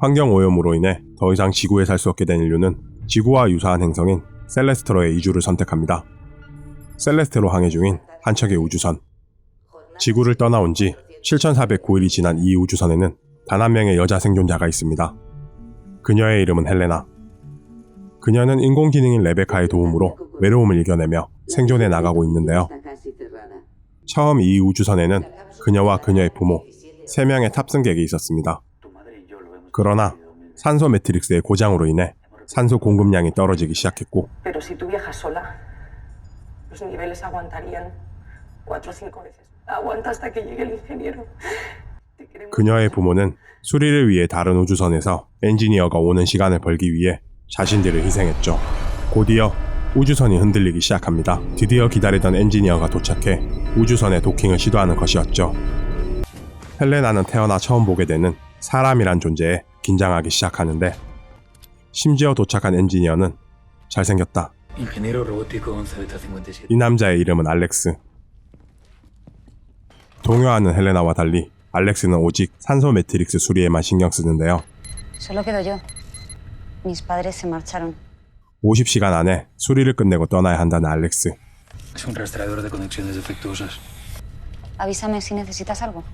환경오염으로 인해 더 이상 지구에 살 수 없게 된 인류는 지구와 유사한 행성인 셀레스테로의 이주를 선택합니다. 셀레스테로 항해 중인 한 척의 우주선. 지구를 떠나온 지 7,409일이 지난 이 우주선에는 단 한 명의 여자 생존자가 있습니다. 그녀의 이름은 헬레나. 그녀는 인공지능인 레베카의 도움으로 외로움을 이겨내며 생존해 나가고 있는데요. 처음 이 우주선에는 그녀와 그녀의 부모, 3명의 탑승객이 있었습니다. 그러나 산소 매트릭스의 고장으로 인해 산소 공급량이 떨어지기 시작했고 그녀의 부모는 수리를 위해 다른 우주선에서 엔지니어가 오는 시간을 벌기 위해 자신들을 희생했죠. 곧이어 우주선이 흔들리기 시작합니다. 드디어 기다리던 엔지니어가 도착해 우주선에 도킹을 시도하는 것이었죠. 헬레나는 태어나 처음 보게 되는 사람이란 존재에 긴장하기 시작하는데 심지어 도착한 엔지니어는 잘생겼다. 이 남자의 이름은 알렉스. 동요하는 헬레나와 달리 알렉스는 오직 산소 매트릭스 수리에만 신경 쓰는데요. 50시간 안에 수리를 끝내고 떠나야 한다는 알렉스. Avísame si necesitas algo.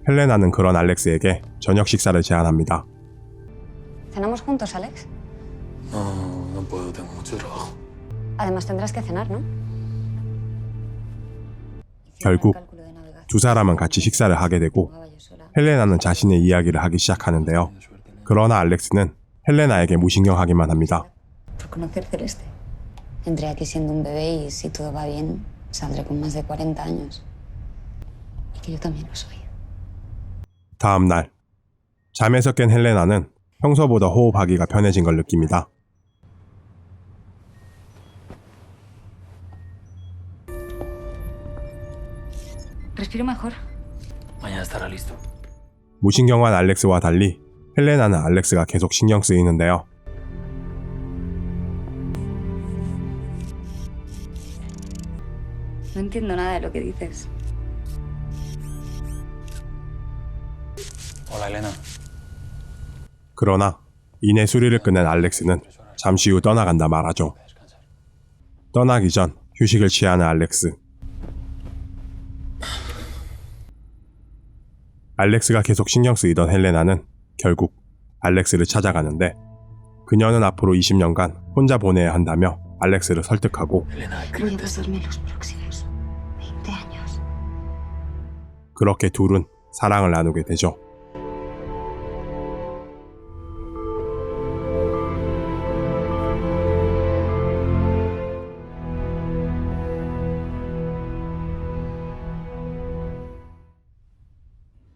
헬레나는 그런 알렉스에게 저녁 식사를 제안합니다. ¿Cenamos juntos, Alex? No puedo, tengo mucho trabajo. Además tendrás que cenar, ¿no? 결국 두 사람은 같이 식사를 하게 되고 헬레나는 자신의 이야기를 하기 시작하는데요. 그러나 알렉스는 헬레나에게 무신경하기만 합니다. Por conocer Celeste. Entré aquí siendo un bebé y si todo va bien, saldré con más de 40 años. Y que yo también lo soy. 다음 날, 잠에서 깬 헬레나는 평소보다 호흡하기가 편해진 걸 느낍니다. Respiro mejor. Mañana estará listo. 무신경한 알렉스와 달리 헬레나는 알렉스가 계속 신경 쓰이는데요. No entiendo nada de lo que dices. Hola, Elena. 그러나 이내 수리를 끝낸 알렉스는 잠시 후 떠나간다 말하죠. 떠나기 전 휴식을 취하는 알렉스. 알렉스가 계속 신경 쓰이던 헬레나는 결국 알렉스를 찾아가는데 그녀는 앞으로 20년간 혼자 보내야 한다며 알렉스를 설득하고 Voy a pasarme los próximos 20 años. 그렇게 둘은 사랑을 나누게 되죠.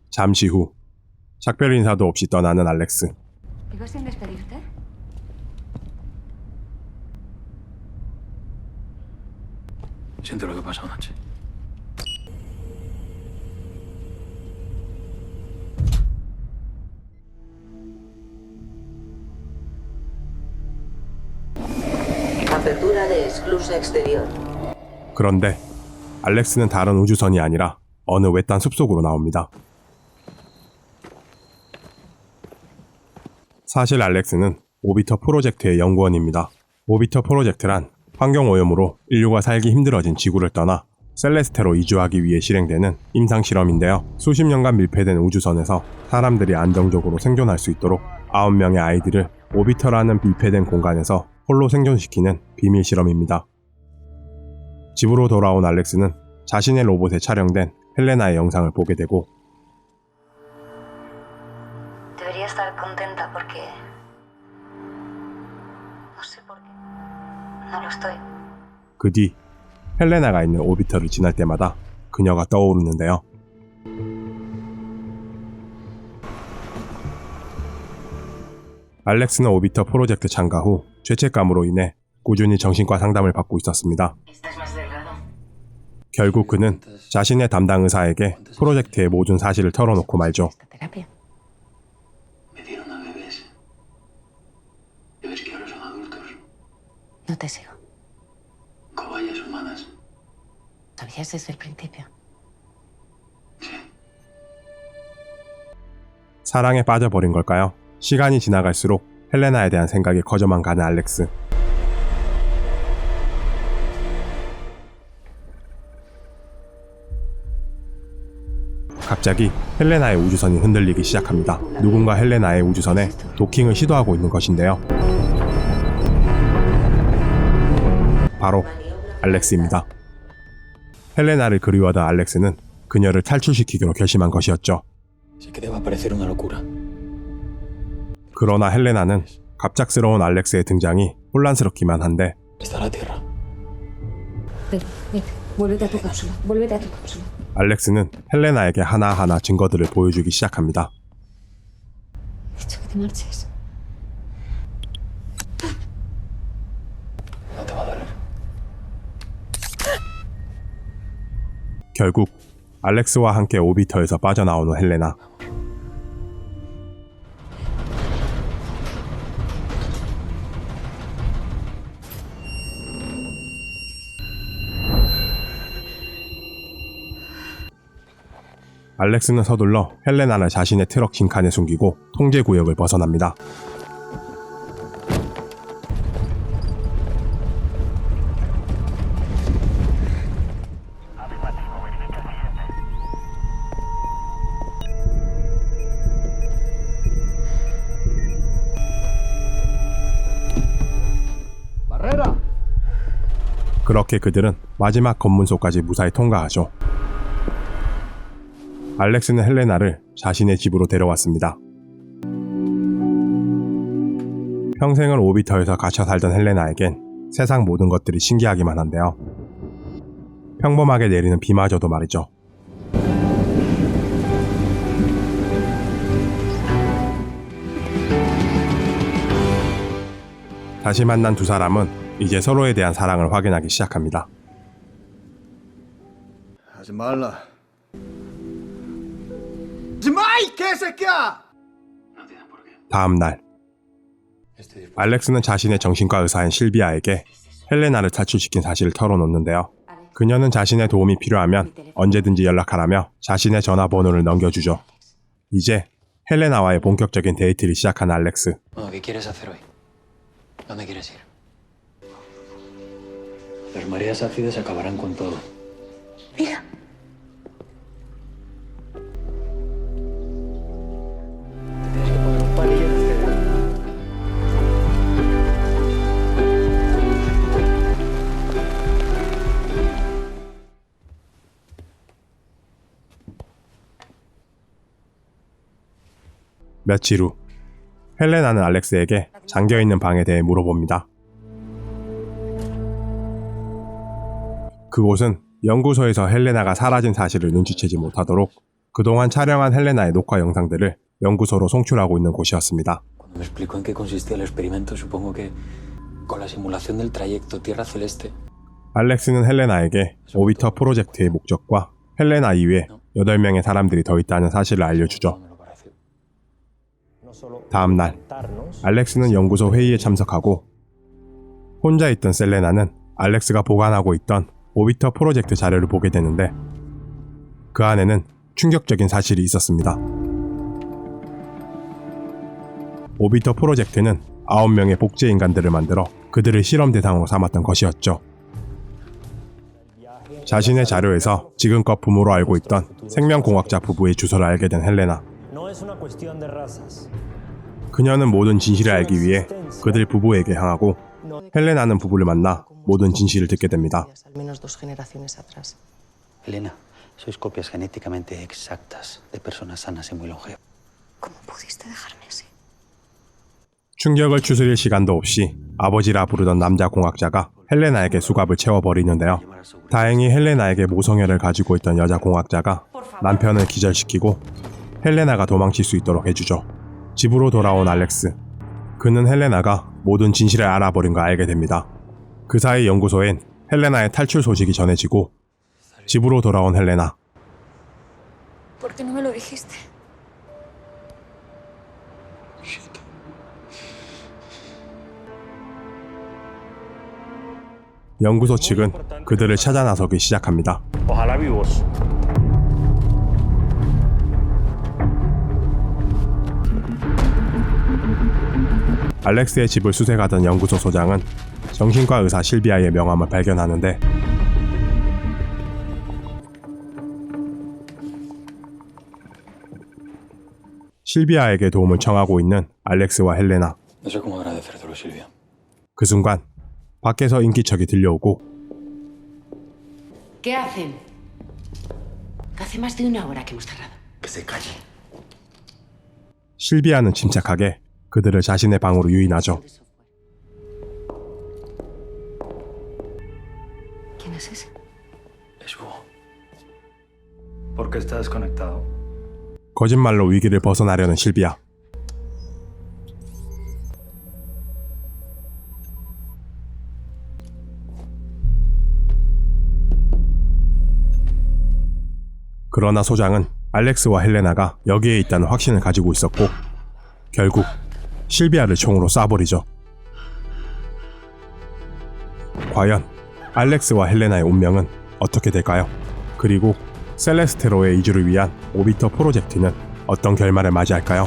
잠시 후 작별 인사도 없이 떠나는 알렉스. ¿Ibas sin despedirte? Siento lo que ha pasado anoche. Apertura de esclusa exterior. 그런데 알렉스는 다른 우주선이 아니라 어느 외딴 숲속으로 나옵니다. 사실 알렉스는 오비터 프로젝트의 연구원입니다. 오비터 프로젝트란 환경오염으로 인류가 살기 힘들어진 지구를 떠나 셀레스테로 이주하기 위해 실행되는 임상실험인데요. 수십 년간 밀폐된 우주선에서 사람들이 안정적으로 생존할 수 있도록 9명의 아이들을 오비터라는 밀폐된 공간에서 홀로 생존시키는 비밀 실험입니다. 집으로 돌아온 알렉스는 자신의 로봇에 촬영된 헬레나의 영상을 보게 되고 Debería estar contenta porque... No sé por qué. No lo estoy. 그 뒤 헬레나가 있는 오비터를 지날 때마다 그녀가 떠오르는데요. 알렉스는 오비터 프로젝트 참가 후 죄책감으로 인해 꾸준히 정신과 상담을 받고 있었습니다. 결국 그는 자신의 담당 의사에게 프로젝트의 모든 사실을 털어놓고 말죠. Terapia. Me dieron a bebés. Bebés que ahora son adultos. No te sigo. Cobayas humanas. ¿Sabías desde el principio? 사랑에 빠져버린 걸까요? 시간이 지나갈수록 헬레나에 대한 생각이 커져만 가는 알렉스. 갑자기 헬레나의 우주선이 흔들리기 시작합니다. 누군가 헬레나의 우주선에 도킹을 시도하고 있는 것인데요. 바로 알렉스입니다. 헬레나를 그리워하던 알렉스는 그녀를 탈출시키기로 결심한 것이었죠. Sé que te va a parecer una locura. 그러나 헬레나는 갑작스러운 알렉스의 등장이 혼란스럽기만 한데 Está la Tierra. Vete, vuélvete a tu cápsula, vuélvete a tu cápsula. 알렉스는 헬레나에게 하나하나 증거들을 보여주기 시작합니다. He dicho que te marches. No te va a doler. 결국 알렉스와 함께 오비터에서 빠져나오는 헬레나. 알렉스는 서둘러 헬레나를 자신의 트럭 빈칸에 숨기고 통제 구역을 벗어납니다. 그렇게 그들은 마지막 검문소까지 무사히 통과하죠. 알렉스는 헬레나를 자신의 집으로 데려왔습니다. 평생을 오비터에서 갇혀 살던 헬레나에겐 세상 모든 것들이 신기하기만 한데요. 평범하게 내리는 비마저도 말이죠. 다시 만난 두 사람은 이제 서로에 대한 사랑을 확인하기 시작합니다. 하지 말라. 하지 마, 이 개새끼야! No tiene por qué. 다음 날 Estoy dispuesto. 알렉스는 자신의 정신과 의사인 실비아에게 헬레나를 탈출시킨 사실을 털어놓는데요. 그녀는 자신의 도움이 필요하면 언제든지 연락하라며 자신의 전화번호를 넘겨주죠. 이제 헬레나와의 본격적인 데이트를 시작한 알렉스. Bueno, ¿qué quieres hacer hoy? ¿Dónde quieres ir? Las mareas ácidas acabarán con todo. Mira. Te tienes que poner un palillo en el cerebro. 며칠 후 헬레나는 알렉스에게 잠겨있는 방에 대해 물어봅니다. 그곳은 연구소에서 헬레나가 사라진 사실을 눈치채지 못하도록 그동안 촬영한 헬레나의 녹화 영상들을 연구소로 송출하고 있는 곳이었습니다. Cuando me explicó en qué consistía el experimento, supongo que con la simulación del trayecto Tierra Celeste. 알렉스는 헬레나에게 오비터 프로젝트의 목적과 헬레나 이외에 8명의 사람들이 더 있다는 사실을 알려주죠. Me lo pareció. 다음 날 알렉스는 연구소 회의에 참석하고 혼자 있던 셀레나는 알렉스가 보관하고 있던 오비터 프로젝트 자료를 보게 되는데 그 안에는 충격적인 사실이 있었습니다. 오비터 프로젝트는 9명의 복제 인간들을 만들어 그들을 실험 대상으로 삼았던 것이었죠. 자신의 자료에서 지금껏 부모로 알고 있던 생명공학자 부부의 주소를 알게 된 헬레나. 그녀는 모든 진실을 알기 위해 그들 부부에게 향하고 헬레나는 부부를 만나 모든 진실을 듣게 됩니다. Al menos 2 generaciones atrás. Elena, sois copias genéticamente exactas de personas sanas y muy longevas. ¿Cómo pudiste dejarme así? 충격을 추스릴 시간도 없이 아버지라 부르던 남자 공학자가 헬레나에게 수갑을 채워버리는데요. 다행히 헬레나에게 모성애를 가지고 있던 여자 공학자가 남편을 기절시키고 헬레나가 도망칠 수 있도록 해주죠. 집으로 돌아온 알렉스. 그는 헬레나가 모든 진실을 알아버린 걸 알게 됩니다. 그 사이 연구소엔 헬레나의 탈출 소식이 전해지고 집으로 돌아온 헬레나. ¿Por qué no me lo dijiste? 연구소 측은 그들을 찾아 나서기 시작합니다. Ojalá vivos. 알렉스의 집을 수색하던 연구소 소장은 정신과 의사 실비아의 명함을 발견하는데 실비아에게 도움을 청하고 있는 알렉스와 헬레나. No sé cómo agradecértelo, Silvia. 그 순간 밖에서 인기척이 들려오고 ¿Qué hacen? Hace más de una hora que hemos cerrado. Que se calle. 실비아는 침착하게 그들을 자신의 방으로 유인하죠. ¿Quién es ese? Es Hugo. ¿Por qué está desconectado? 거짓말로 위기를 벗어나려는 실비아. 그러나 소장은 알렉스와 헬레나가 여기에 있다는 확신을 가지고 있었고 결국 실비아를 총으로 쏴버리죠. 과연 알렉스와 헬레나의 운명은 어떻게 될까요? 그리고 셀레스테로의 이주를 위한 오비터 프로젝트는 어떤 결말을 맞이할까요?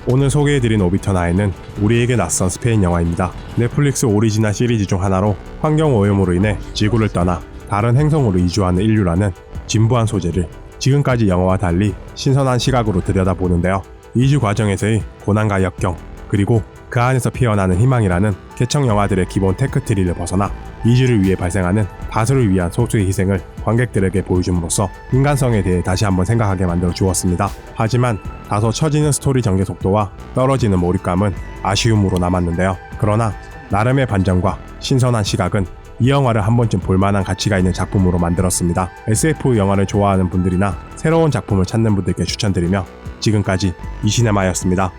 오늘 소개해드린 오비터 나인은 우리에게 낯선 스페인 영화입니다. 넷플릭스 오리지널 시리즈 중 하나로 환경오염으로 인해 지구를 떠나 다른 행성으로 이주하는 인류라는 진부한 소재를 지금까지 영화와 달리 신선한 시각으로 들여다보는데요. 이주 과정에서의 고난과 역경, 그리고 그 안에서 피어나는 희망이라는 개척 영화들의 기본 테크트리를 벗어나 이주를 위해 발생하는 다수를 위한 소수의 희생을 관객들에게 보여줌으로써 인간성에 대해 다시 한번 생각하게 만들어 주었습니다. 하지만 다소 처지는 스토리 전개 속도와 떨어지는 몰입감은 아쉬움으로 남았는데요. 그러나 나름의 반전과 신선한 시각은 이 영화를 한 번쯤 볼만한 가치가 있는 작품으로 만들었습니다. SF 영화를 좋아하는 분들이나 새로운 작품을 찾는 분들께 추천드리며 지금까지 이시네마였습니다.